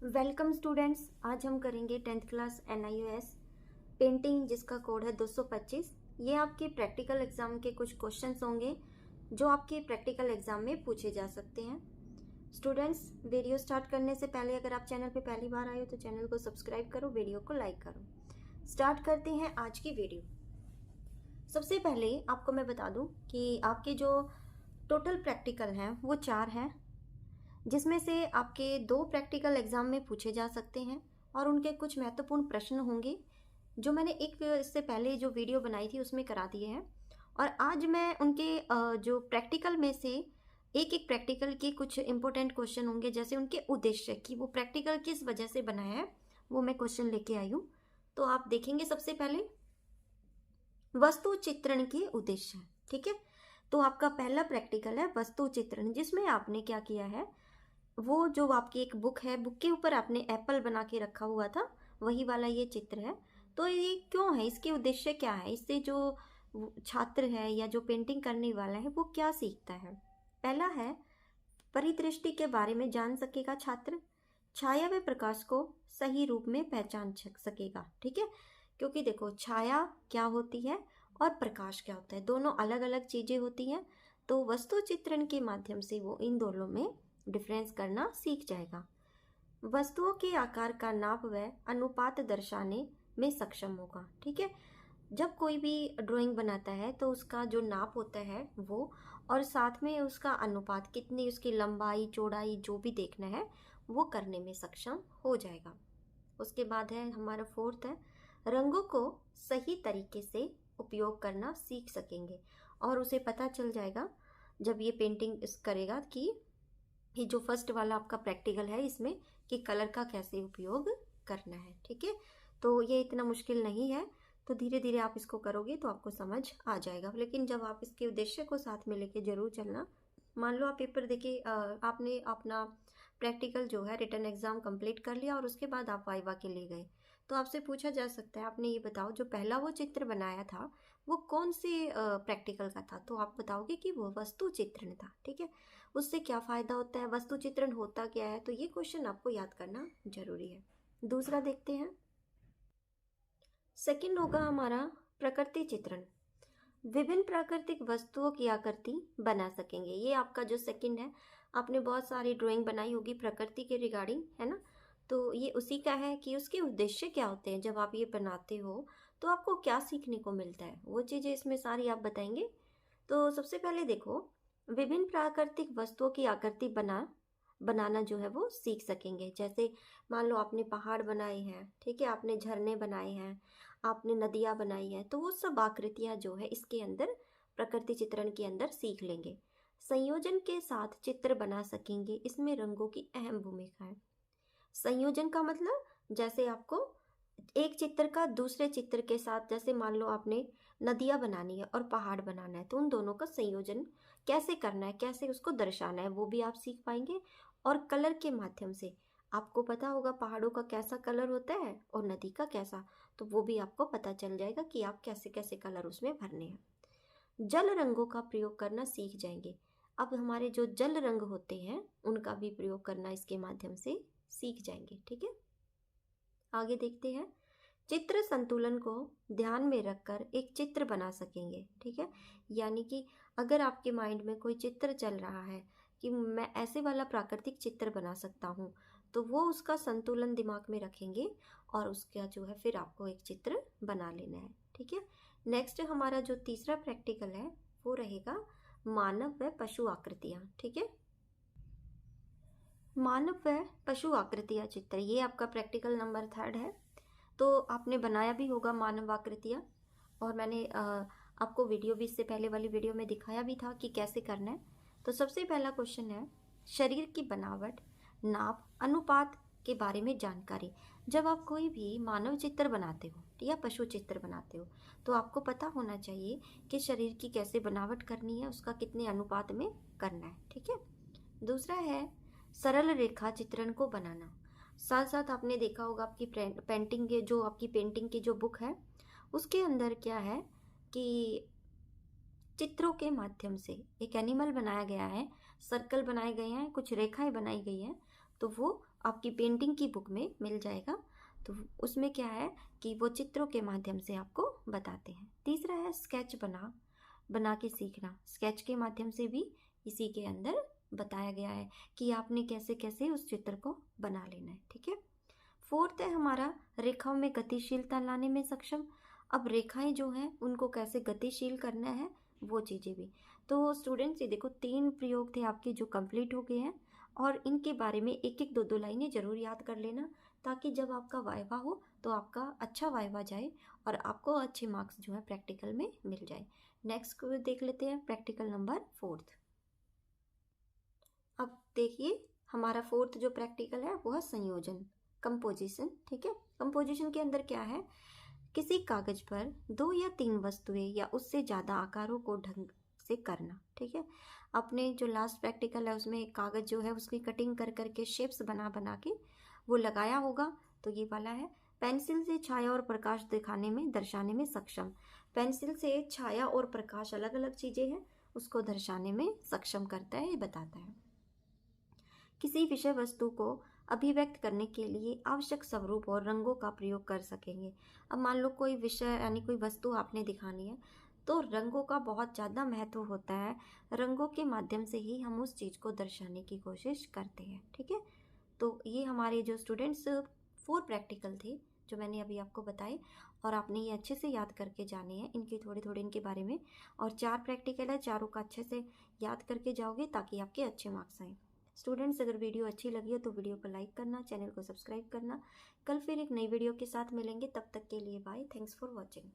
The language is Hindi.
Welcome students. आज हम करेंगे 10th क्लास NIOS पेंटिंग जिसका कोड है 225। ये आपके प्रैक्टिकल एग्जाम के कुछ क्वेश्चंस होंगे जो आपके प्रैक्टिकल एग्जाम में पूछे जा सकते हैं। स्टूडेंट्स, वीडियो स्टार्ट करने से पहले अगर आप चैनल पे पहली बार आए हो तो चैनल को सब्सक्राइब करो, वीडियो को लाइक करो। स्टार्ट करते हैं आज की वीडियो। सबसे पहले आपको मैं बता दूं कि आपके जो टोटल प्रैक्टिकल हैं वो 4 हैं, जिसमें से आपके 2 प्रैक्टिकल एग्जाम में पूछे जा सकते हैं और उनके कुछ महत्वपूर्ण प्रश्न होंगे जो मैंने एक इससे पहले जो वीडियो बनाई थी उसमें करा दिए हैं। और आज मैं उनके जो प्रैक्टिकल में से एक प्रैक्टिकल के कुछ इंपॉर्टेंट क्वेश्चन होंगे, जैसे उनके उद्देश्य कि वो प्रैक्टिकल किस वजह से बनाया है, वो मैं क्वेश्चन लेके आई हूँ। तो आप देखेंगे सबसे पहले वस्तु चित्रण के उद्देश्य। ठीक है, तो आपका पहला प्रैक्टिकल है वस्तु चित्रण, जिसमें आपने क्या किया है, वो जो आपकी एक बुक है, बुक के ऊपर आपने एप्पल बना के रखा हुआ था, वही वाला ये चित्र है। तो ये क्यों है, इसके उद्देश्य क्या है, इससे जो छात्र है या जो पेंटिंग करने वाला है वो क्या सीखता है। पहला है परिदृष्टि के बारे में जान सकेगा छात्र, छाया व प्रकाश को सही रूप में पहचान सकेगा। ठीक है, क्योंकि देखो छाया क्या होती है और प्रकाश क्या होता है, दोनों अलग अलग चीजें होती हैं। तो वस्तु चित्रण के माध्यम से वो इन दोनों में डिफरेंस करना सीख जाएगा। वस्तुओं के आकार का नाप व अनुपात दर्शाने में सक्षम होगा। ठीक है, जब कोई भी ड्राइंग बनाता है तो उसका जो नाप होता है वो, और साथ में उसका अनुपात कितनी, उसकी लंबाई चौड़ाई जो भी देखना है वो करने में सक्षम हो जाएगा। उसके बाद है हमारा 4th है रंगों को सही तरीके से उपयोग करना सीख सकेंगे, और उसे पता चल जाएगा जब ये पेंटिंग करेगा कि ये जो फर्स्ट वाला आपका प्रैक्टिकल है इसमें कि कलर का कैसे उपयोग करना है। ठीक है, तो ये इतना मुश्किल नहीं है, तो धीरे धीरे आप इसको करोगे तो आपको समझ आ जाएगा। लेकिन जब आप इसके उद्देश्य को साथ में लेके जरूर चलना। मान लो आप पेपर देके आपने अपना प्रैक्टिकल जो है रिटन एग्जाम कंप्लीट कर लिया और उसके बाद आप वाइवा के लिए गए, तो आपसे पूछा जा सकता है आपने ये बताओ जो पहला वो चित्र बनाया था वो कौन से प्रैक्टिकल का था, तो आप बताओगे कि वो वस्तु चित्रण था। ठीक है, उससे क्या फायदा होता है, वस्तु चित्रण होता क्या है, तो ये क्वेश्चन आपको याद करना जरूरी है। दूसरा देखते हैं, सेकंड होगा हमारा प्रकृति चित्रण। विभिन्न प्राकृतिक वस्तुओं की आकृति बना सकेंगे। ये आपका जो सेकंड है, आपने बहुत सारी ड्राइंग बनाई होगी प्रकृति के रिगार्डिंग, है ना, तो ये उसी का है कि उसके उद्देश्य क्या होते हैं, जब आप ये बनाते हो तो आपको क्या सीखने को मिलता है, वो चीज़ें इसमें सारी आप बताएंगे। तो सबसे पहले देखो, विभिन्न प्राकृतिक वस्तुओं की आकृति बनाना जो है वो सीख सकेंगे। जैसे मान लो आपने पहाड़ बनाए हैं, ठीक है, आपने झरने बनाए हैं, आपने नदियाँ बनाई हैं, तो वो सब आकृतियाँ जो है इसके अंदर प्रकृति चित्रण के अंदर सीख लेंगे। संयोजन के साथ चित्र बना सकेंगे, इसमें रंगों की अहम भूमिका है। संयोजन का मतलब जैसे आपको एक चित्र का दूसरे चित्र के साथ, जैसे मान लो आपने नदियाँ बनानी है और पहाड़ बनाना है, तो उन दोनों का संयोजन कैसे करना है, कैसे उसको दर्शाना है, वो भी आप सीख पाएंगे। और कलर के माध्यम से आपको पता होगा पहाड़ों का कैसा कलर होता है और नदी का कैसा, तो वो भी आपको पता चल जाएगा कि आप कैसे कैसे कलर उसमें भरने हैं। जल रंगों का प्रयोग करना सीख जाएंगे। अब हमारे जो जल रंग होते हैं उनका भी प्रयोग करना इसके माध्यम से सीख जाएंगे। ठीक है, आगे देखते हैं, चित्र संतुलन को ध्यान में रखकर एक चित्र बना सकेंगे। ठीक है, यानी कि अगर आपके माइंड में कोई चित्र चल रहा है कि मैं ऐसे वाला प्राकृतिक चित्र बना सकता हूँ, तो वो उसका संतुलन दिमाग में रखेंगे और उसका जो है फिर आपको एक चित्र बना लेना है। ठीक है, नेक्स्ट हमारा जो तीसरा प्रैक्टिकल है वो रहेगा मानव व पशु आकृतियाँ। ठीक है, मानव व पशु आकृतियाँ चित्र, ये आपका प्रैक्टिकल नंबर 3 है। तो आपने बनाया भी होगा मानव आकृतियाँ, और मैंने आपको वीडियो भी इससे पहले वाली वीडियो में दिखाया भी था कि कैसे करना है। तो सबसे पहला क्वेश्चन है शरीर की बनावट, नाप, अनुपात के बारे में जानकारी। जब आप कोई भी मानव चित्र बनाते हो या पशु चित्र बनाते हो तो आपको पता होना चाहिए कि शरीर की कैसे बनावट करनी है, उसका कितने अनुपात में करना है। ठीक है, दूसरा है सरल रेखा चित्रण को बनाना। साथ साथ आपने देखा होगा आपकी पेंटिंग के जो आपकी पेंटिंग की जो बुक है उसके अंदर क्या है कि चित्रों के माध्यम से एक एनिमल बनाया गया है, सर्कल बनाए गए हैं, कुछ रेखाएं बनाई गई हैं, तो वो आपकी पेंटिंग की बुक में मिल जाएगा। तो उसमें क्या है कि वो चित्रों के माध्यम से आपको बताते हैं। तीसरा है स्केच बना के सीखना। स्केच के माध्यम से भी इसी के अंदर बताया गया है कि आपने कैसे कैसे उस चित्र को बना लेना है। ठीक है। फोर्थ है हमारा रेखाओं में गतिशीलता लाने में सक्षम। अब रेखाएं जो हैं उनको कैसे गतिशील करना है वो चीज़ें भी। तो स्टूडेंट्स ये देखो 3 प्रयोग थे आपके जो कंप्लीट हो गए हैं, और इनके बारे में एक एक 2 लाइनें ज़रूर याद कर लेना, ताकि जब आपका वाइवा हो तो आपका अच्छा वाइवा जाए और आपको अच्छे मार्क्स जो है प्रैक्टिकल में मिल जाए। नेक्स्ट देख लेते हैं प्रैक्टिकल नंबर 4। अब देखिए हमारा 4 जो प्रैक्टिकल है वो है संयोजन, कंपोजिशन। ठीक है। कंपोजिशन के अंदर क्या है, किसी कागज पर 2 या 3 वस्तुएं या उससे ज़्यादा आकारों को ढंग से करना। ठीक है। अपने जो लास्ट प्रैक्टिकल है उसमें कागज जो है उसकी कटिंग कर करके शेप्स बना बना के वो लगाया होगा, तो ये वाला है। पेंसिल से छाया और प्रकाश दिखाने में दर्शाने में सक्षम। पेंसिल से छाया और प्रकाश अलग अलग चीज़ें हैं, उसको दर्शाने में सक्षम करता है, ये बताता है। किसी विषय वस्तु को अभिव्यक्त करने के लिए आवश्यक स्वरूप और रंगों का प्रयोग कर सकेंगे। अब मान लो कोई विषय यानी कोई वस्तु आपने दिखानी है, तो रंगों का बहुत ज़्यादा महत्व होता है। रंगों के माध्यम से ही हम उस चीज़ को दर्शाने की कोशिश करते हैं। ठीक है। तो ये हमारे जो स्टूडेंट्स 4 प्रैक्टिकल थे जो मैंने अभी आपको बताए, और आपने ये अच्छे से याद करके जाने हैं इनके थोड़े थोड़े इनके बारे में। और 4 प्रैक्टिकल है, चारों का अच्छे से याद करके जाओगे ताकि आपके अच्छे मार्क्स आएँ। स्टूडेंट्स अगर वीडियो अच्छी लगी हो तो वीडियो को लाइक करना, चैनल को सब्सक्राइब करना। कल फिर एक नई वीडियो के साथ मिलेंगे, तब तक के लिए बाय। Thanks for watching.